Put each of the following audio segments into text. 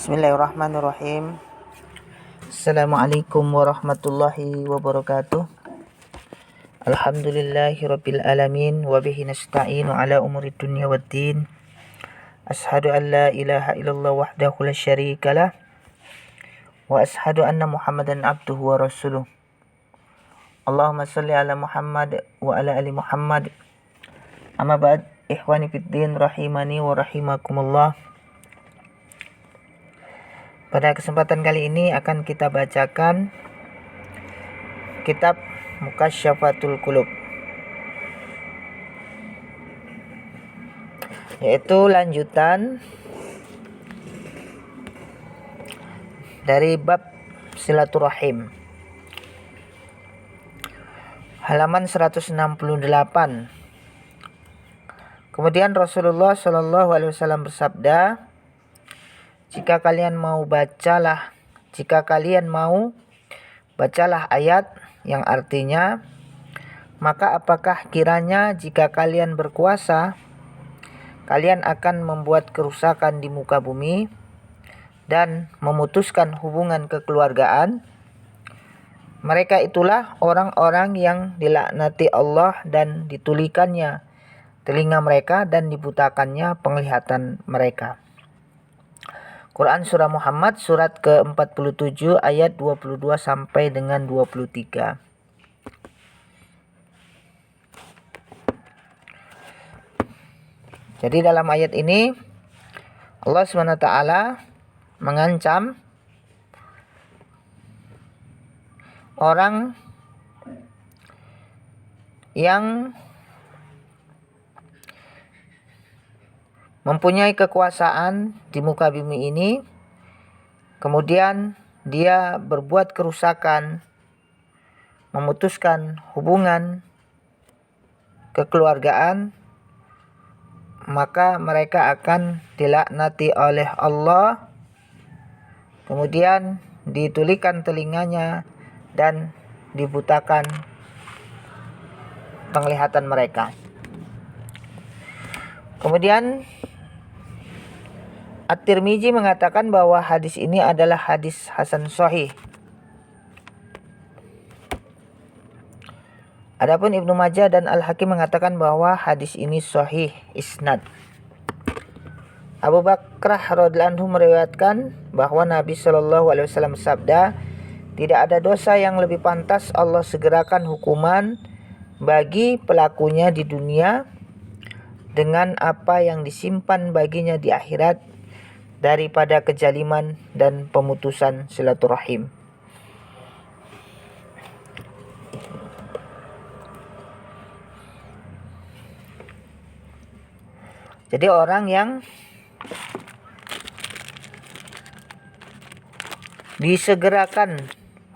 Bismillahirrahmanirrahim. Assalamualaikum warahmatullahi wabarakatuh. Alhamdulillahirabbil alamin wa bihi nasta'inu ala umuri dunya waddin. Ashhadu an la ilaha illallah wahdahu la syarikalah wa ashhadu anna Muhammadan abduhu wa rasuluh. Allahumma shalli ala Muhammad wa ala ali Muhammad. Amma ba'd, ikhwani fid din rahimani wa rahimakumullah. Pada kesempatan kali ini akan kita bacakan kitab Mukasyyafatul Qulub, yaitu lanjutan dari bab silaturahim, halaman 168. Kemudian Rasulullah SAW bersabda, Jika kalian mau bacalah ayat yang artinya, maka apakah kiranya jika kalian berkuasa, kalian akan membuat kerusakan di muka bumi dan memutuskan hubungan kekeluargaan? Mereka itulah orang-orang yang dilaknati Allah dan ditulikannya telinga mereka dan dibutakannya penglihatan mereka. Quran Surah Muhammad surat ke-47 ayat 22 sampai dengan 23. Jadi dalam ayat ini Allah SWT mengancam orang yang mempunyai kekuasaan di muka bumi ini, kemudian dia berbuat kerusakan, memutuskan hubungan kekeluargaan, maka mereka akan dilaknati oleh Allah, kemudian ditulikan telinganya dan dibutakan penglihatan mereka. Kemudian At-Tirmizi mengatakan bahwa hadis ini adalah hadis hasan sahih. Adapun Ibnu Majah dan Al-Hakim mengatakan bahwa hadis ini sahih isnad. Abu Bakrah radhiyallahu anhu meriwayatkan bahwa Nabi SAW bersabda, tidak ada dosa yang lebih pantas Allah segerakan hukuman bagi pelakunya di dunia dengan apa yang disimpan baginya di akhirat daripada kezaliman dan pemutusan silaturahim. Jadi orang yang disegerakan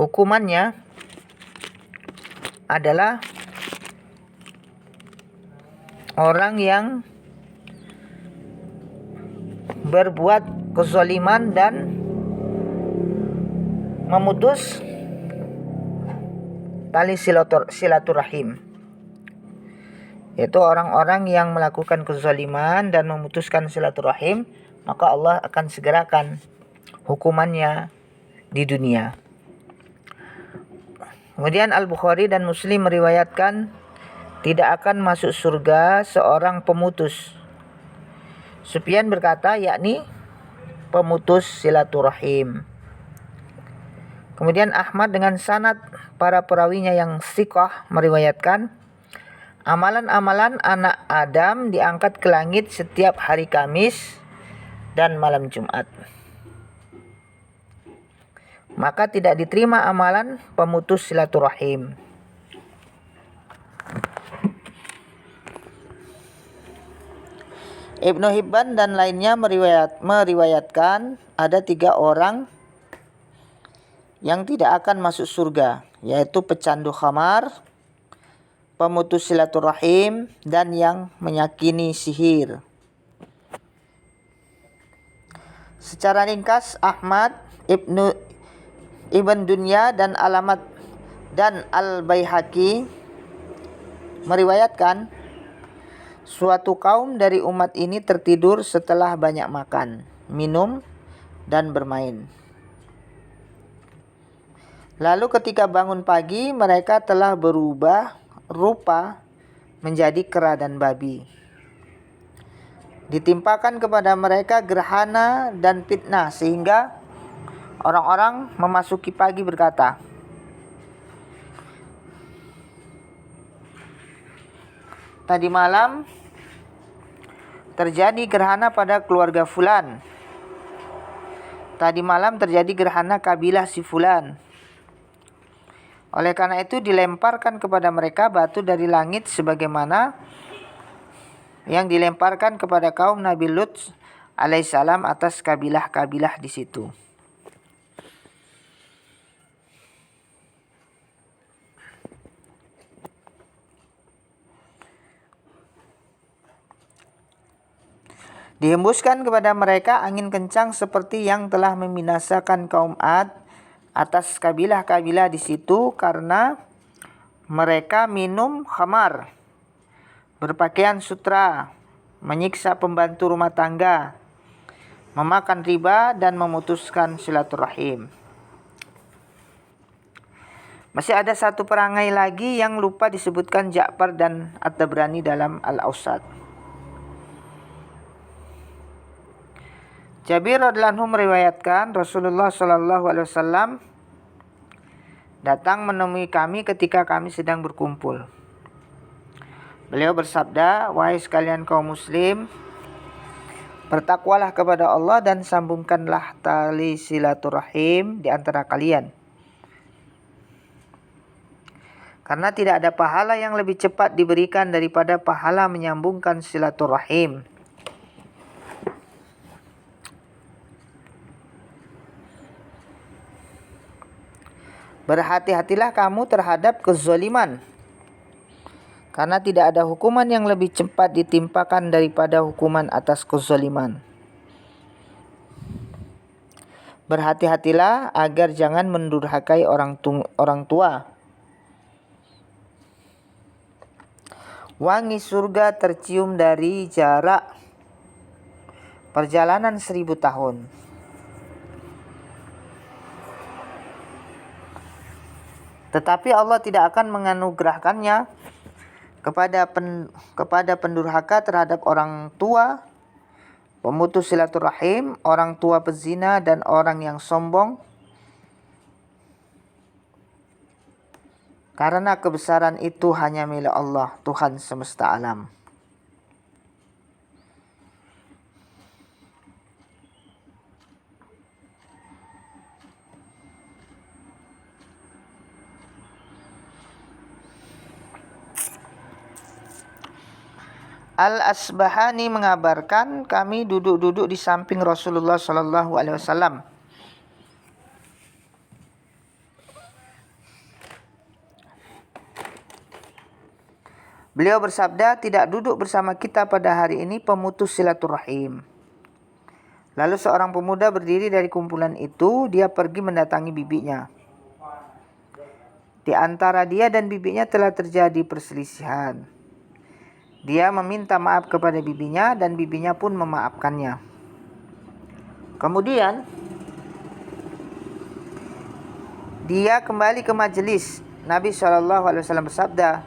hukumannya adalah orang yang berbuat kezaliman dan memutus tali silaturahim, yaitu orang-orang yang melakukan kezaliman dan memutuskan silaturahim, maka Allah akan segerakan hukumannya di dunia. Kemudian Al-Bukhari dan Muslim meriwayatkan, tidak akan masuk surga seorang pemutus. Sufyan berkata, yakni pemutus silaturahim. Kemudian Ahmad dengan sanad para perawinya yang thiqah meriwayatkan, amalan-amalan anak Adam diangkat ke langit setiap hari Kamis dan malam Jumat. Maka tidak diterima amalan pemutus silaturahim. Ibnu Hibban dan lainnya meriwayatkan ada 3 orang yang tidak akan masuk surga, yaitu pecandu khamar, pemutus silaturahim, dan yang menyakini sihir. Secara ringkas, Ahmad, Ibn Dunya dan Alamat dan Al-Baihaqi meriwayatkan, suatu kaum dari umat ini tertidur setelah banyak makan, minum, dan bermain. Lalu ketika bangun pagi, mereka telah berubah rupa menjadi kera dan babi. Ditimpakan kepada mereka gerhana dan fitnah, sehingga orang-orang memasuki pagi berkata, tadi malam terjadi gerhana pada keluarga fulan. Tadi malam terjadi gerhana kabilah si fulan. Oleh karena itu dilemparkan kepada mereka batu dari langit sebagaimana yang dilemparkan kepada kaum Nabi Lut alaihissalam atas kabilah-kabilah di situ. Dihembuskan kepada mereka angin kencang seperti yang telah membinasakan kaum Ad atas kabilah-kabilah di situ karena mereka minum khamar, berpakaian sutra, menyiksa pembantu rumah tangga, memakan riba, dan memutuskan silaturahim. Masih ada satu perangai lagi yang lupa disebutkan Ja'far dan At-Tabrani dalam Al-Awsat. Jabir radhiyallahu anhu meriwayatkan Rasulullah sallallahu alaihi wasallam datang menemui kami ketika kami sedang berkumpul. Beliau bersabda, "Wahai sekalian kaum muslim, bertakwalah kepada Allah dan sambungkanlah tali silaturahim di antara kalian. Karena tidak ada pahala yang lebih cepat diberikan daripada pahala menyambungkan silaturahim." Berhati-hatilah kamu terhadap kezaliman, karena tidak ada hukuman yang lebih cepat ditimpakan daripada hukuman atas kezaliman. Berhati-hatilah agar jangan mendurhakai orang tua. Wangi surga tercium dari jarak perjalanan 1000 tahun. Tetapi Allah tidak akan menganugerahkannya kepada pendurhaka terhadap orang tua, pemutus silaturahim, orang tua pezina, dan orang yang sombong, karena kebesaran itu hanya milik Allah, Tuhan semesta alam. Al-Asbahani mengabarkan, kami duduk-duduk di samping Rasulullah sallallahu alaihi wasallam. Beliau bersabda, tidak duduk bersama kita pada hari ini pemutus silaturahim. Lalu seorang pemuda berdiri dari kumpulan itu, dia pergi mendatangi bibinya. Di antara dia dan bibinya telah terjadi perselisihan. Dia meminta maaf kepada bibinya dan bibinya pun memaafkannya. Kemudian dia kembali ke majelis. Nabi SAW bersabda,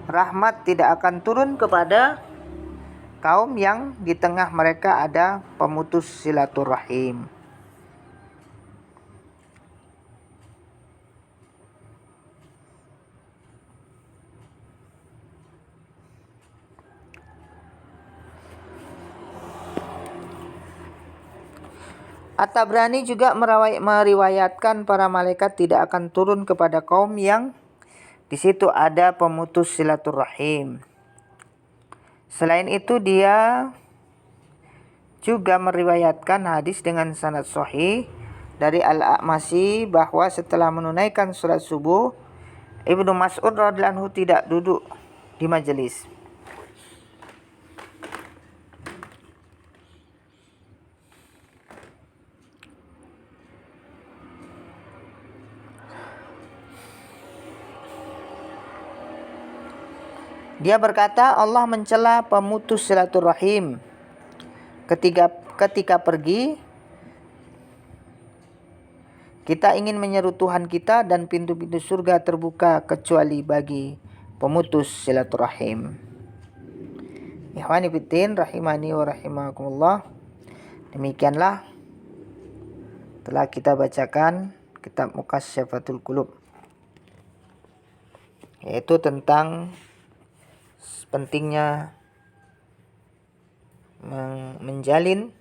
rahmat tidak akan turun kepada kaum yang di tengah mereka ada pemutus silaturahim. At-Tabrani juga meriwayatkan para malaikat tidak akan turun kepada kaum yang di situ ada pemutus silaturahim. Selain itu dia juga meriwayatkan hadis dengan sanad sahih dari Al-A'masi bahwa setelah menunaikan salat subuh, Ibnu Mas'ud radhiyallahu anhu tidak duduk di majelis. Dia berkata, Allah mencela pemutus silaturahim. ketika pergi, kita ingin menyeru Tuhan kita dan pintu-pintu surga terbuka kecuali bagi pemutus silaturahim. Ikhwani fiddin rahimani wa rahimakumullah. Demikianlah telah kita bacakan kitab Muqasyyafatul Qulub, yaitu tentang pentingnya menjalin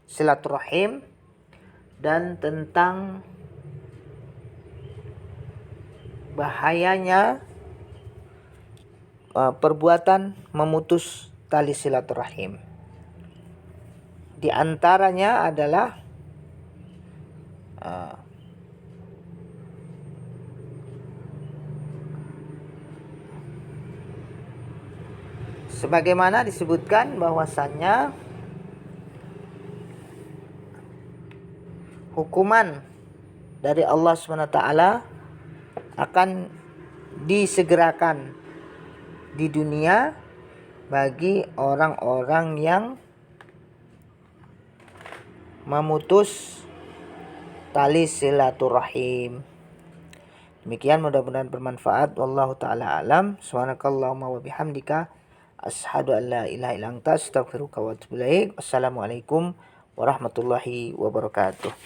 silaturahim dan tentang bahayanya perbuatan memutus tali silaturahim. Di antaranya adalah sebagaimana disebutkan bahwasannya hukuman dari Allah SWT akan disegerakan di dunia bagi orang-orang yang memutus tali silaturahim. Demikian, mudah-mudahan bermanfaat. Wallahu ta'ala alam. Subhanakallahumma wa bihamdika asyhadu an la ilaha illa anta astaghfiruka wa atubu ilaik. Wassalamualaikum warahmatullahi wabarakatuh.